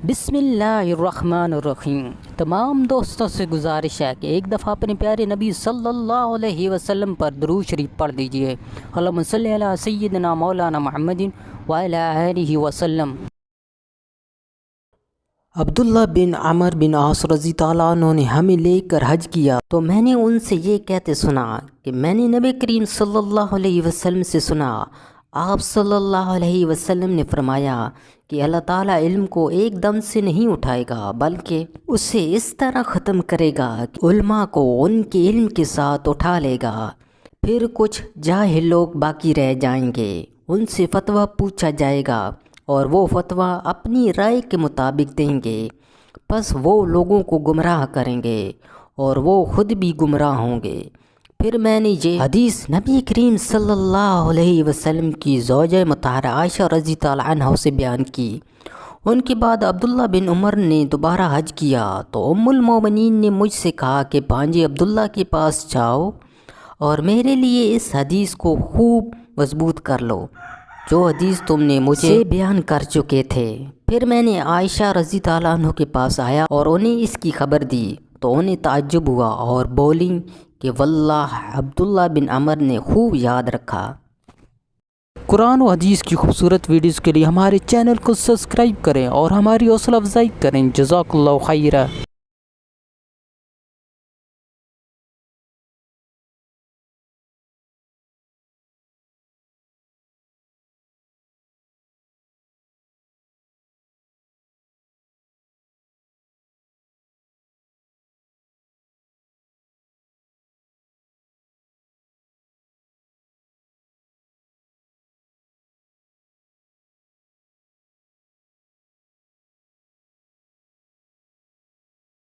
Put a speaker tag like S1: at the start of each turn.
S1: بسم اللہ الرحمن الرحیم۔ تمام دوستوں سے گزارش ہے کہ ایک دفعہ اپنے پیارے نبی صلی اللہ علیہ وسلم پر درود شریف پڑھ دیجئے۔ اللہم صلی علی سیدنا مولانا محمد وعلی آلہ وسلم۔ عبداللہ بن عمر بن عاص رضی اللہ عنہ نے ہمیں لے کر حج کیا تو میں نے ان سے یہ کہتے سنا کہ میں نے نبی کریم صلی اللہ علیہ وسلم سے سنا، آپ صلی اللہ علیہ وسلم نے فرمایا کہ اللہ تعالیٰ علم کو ایک دم سے نہیں اٹھائے گا بلکہ اسے اس طرح ختم کرے گا کہ علماء کو ان کے علم کے ساتھ اٹھا لے گا، پھر کچھ جاہل لوگ باقی رہ جائیں گے، ان سے فتویٰ پوچھا جائے گا اور وہ فتویٰ اپنی رائے کے مطابق دیں گے، پس وہ لوگوں کو گمراہ کریں گے اور وہ خود بھی گمراہ ہوں گے۔ پھر میں نے یہ حدیث نبی کریم صلی اللہ علیہ وسلم کی زوجہ مطہرہ عائشہ رضی اللہ عنہ سے بیان کی۔ ان کے بعد عبداللہ بن عمر نے دوبارہ حج کیا تو ام المومنین نے مجھ سے کہا کہ بھانجے عبداللہ کے پاس جاؤ اور میرے لیے اس حدیث کو خوب مضبوط کر لو جو حدیث تم نے مجھے بیان کر چکے تھے۔ پھر میں نے عائشہ رضی اللہ عنہ کے پاس آیا اور انہیں اس کی خبر دی تو انہیں تعجب ہوا اور بولیں کہ واللہ عبداللہ بن عمر نے خوب یاد رکھا۔ قرآن و حدیث کی خوبصورت ویڈیوز کے لیے ہمارے چینل کو سبسکرائب کریں اور ہماری حوصلہ افزائی کریں۔ جزاک اللہ خیرہ۔